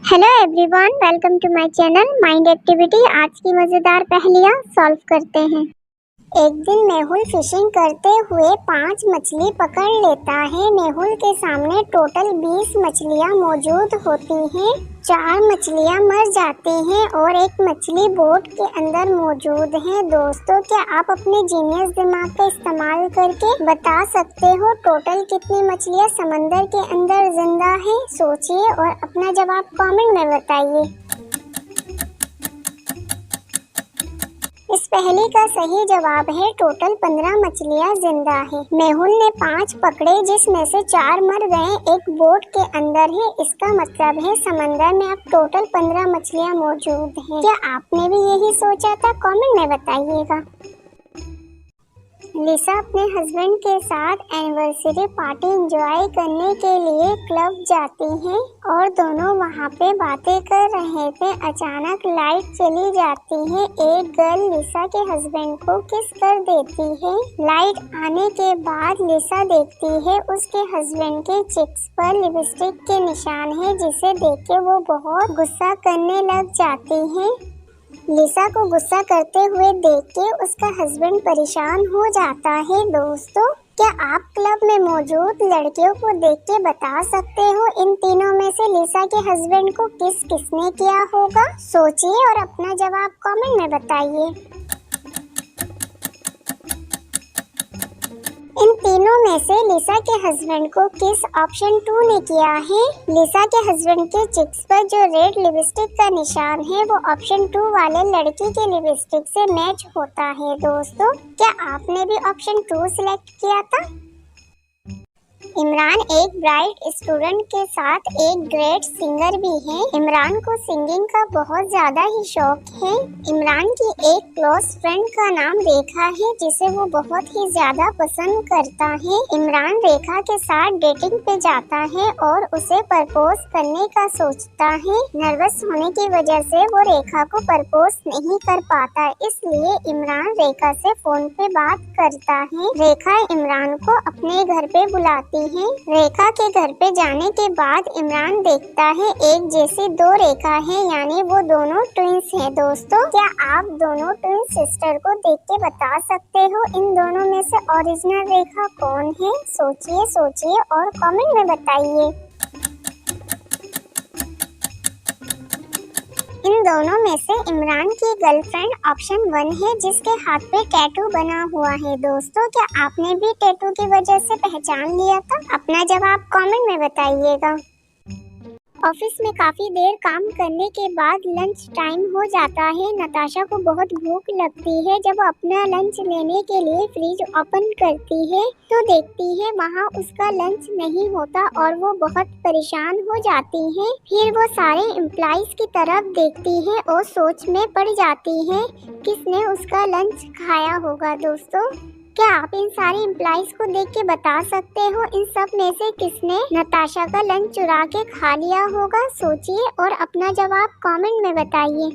Hello everyone, welcome to my channel mind activity. आज की मज़ेदार पहेलियाँ सॉल्व करते हैं। एक दिन मेहुल फिशिंग करते हुए 5 मछली पकड़ लेता है। मेहुल के सामने टोटल 20 मछलियाँ मौजूद होती हैं। 4 मछलियाँ मर जाती हैं और एक मछली बोट के अंदर मौजूद है। दोस्तों, क्या आप अपने जीनियस दिमाग का इस्तेमाल करके बता सकते हो टोटल कितनी मछलियाँ समंदर के अंदर जिंदा है? सोचिए और अपना जवाब कमेंट में बताइए। इस पहेली का सही जवाब है टोटल 15 मछलियाँ जिंदा है। मेहुल ने 5 पकड़े जिसमें से 4 मर गए, एक बोट के अंदर है। इसका मतलब है समंदर में अब टोटल 15 मछलियाँ मौजूद हैं। क्या आपने भी यही सोचा था? कमेंट में बताइएगा। लिसा अपने हस्बैंड के साथ एनिवर्सरी पार्टी एंजॉय करने के लिए क्लब जाती हैं और दोनों वहां पे बातें कर रहे थे। अचानक लाइट चली जाती है। एक गर्ल लिसा के हस्बैंड को किस कर देती है। लाइट आने के बाद लिसा देखती है उसके हस्बैंड के चिक्स पर लिपस्टिक के निशान है, जिसे देख के वो बहुत गुस्सा करने लग जाती है। लिसा को गुस्सा करते हुए देख के उसका हस्बैंड परेशान हो जाता है। दोस्तों, क्या आप क्लब में मौजूद लड़कियों को देख के बता सकते हो इन तीनों में से लिसा के हस्बैंड को किसने किया होगा? सोचिए और अपना जवाब कमेंट में बताइए। इन तीनों में से लिसा के हस्बैंड को किस ऑप्शन 2 ने किया है? लिसा के हस्बैंड के चिक्स पर जो रेड लिपस्टिक का निशान है वो ऑप्शन 2 वाले लड़की के लिपस्टिक से मैच होता है। दोस्तों, क्या आपने भी ऑप्शन 2 सिलेक्ट किया था? इमरान एक ब्राइट स्टूडेंट के साथ एक ग्रेट सिंगर भी है। इमरान को सिंगिंग का बहुत ज्यादा ही शौक है। इमरान की एक क्लोज फ्रेंड का नाम रेखा है, जिसे वो बहुत ही ज्यादा पसंद करता है। इमरान रेखा के साथ डेटिंग पे जाता है और उसे प्रपोज करने का सोचता है। नर्वस होने की वजह से वो रेखा को प्रपोज नहीं कर पाता, इसलिए इमरान रेखा से फोन पे बात करता है। रेखा इमरान को अपने घर पे बुलाती है। रेखा के घर पे जाने के बाद इमरान देखता है एक जैसी 2 रेखा है, यानी वो दोनों ट्विंस हैं। दोस्तों, क्या आप दोनों ट्विन सिस्टर को देख के बता सकते हो इन दोनों में से ओरिजिनल रेखा कौन है? सोचिए और कमेंट में बताइए। इन दोनों में से इमरान की गर्लफ्रेंड ऑप्शन 1 है, जिसके हाथ पे टैटू बना हुआ है। दोस्तों, क्या आपने भी टैटू की वजह से पहचान लिया था? अपना जवाब कमेंट में बताइएगा। ऑफिस में काफी देर काम करने के बाद लंच टाइम हो जाता है। नताशा को बहुत भूख लगती है। जब वो अपना लंच लेने के लिए फ्रिज ओपन करती है तो देखती है वहाँ उसका लंच नहीं होता और वो बहुत परेशान हो जाती है। फिर वो सारे एम्प्लॉइज की तरफ देखती है और सोच में पड़ जाती है किसने उसका लंच खाया होगा। दोस्तों, क्या आप इन सारे एम्प्लॉइज को देख के बता सकते हो इन सब में से किसने नताशा का लंच चुरा के खा लिया होगा? सोचिए और अपना जवाब कमेंट में बताइए।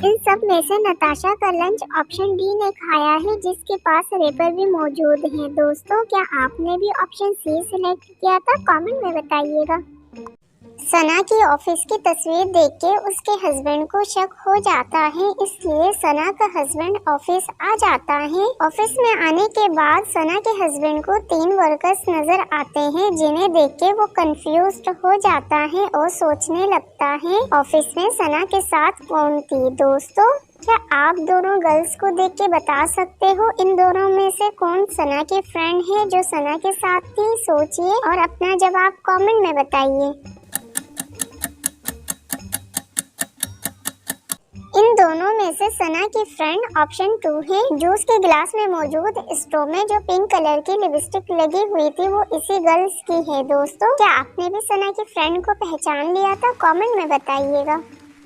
इन सब में से नताशा का लंच ऑप्शन डी ने खाया है, जिसके पास रेपर भी मौजूद है। दोस्तों, क्या आपने भी ऑप्शन सी सिलेक्ट किया था? कमेंट में बताइएगा। सना की ऑफिस की तस्वीर देख के उसके हस्बैंड को शक हो जाता है, इसलिए सना का हस्बैंड ऑफिस आ जाता है। ऑफिस में आने के बाद सना के हस्बैंड को 3 वर्कर्स नजर आते हैं, जिन्हें देख के वो कंफ्यूज्ड हो जाता है और सोचने लगता है ऑफिस में सना के साथ कौन थी। दोस्तों, क्या आप दोनों गर्ल्स को देख के बता सकते हो इन दोनों में से कौन सना की फ्रेंड है जो सना के साथ थी? सोचिए और अपना जवाब कमेंट में बताइए। इन दोनों में से सना की फ्रेंड ऑप्शन 2 है। जूस के गिलास में मौजूद स्ट्रॉ में जो पिंक कलर की लिपस्टिक लगी हुई थी वो इसी गर्ल्स की है। दोस्तों, क्या आपने भी सना की फ्रेंड को पहचान लिया था? कमेंट में बताइएगा।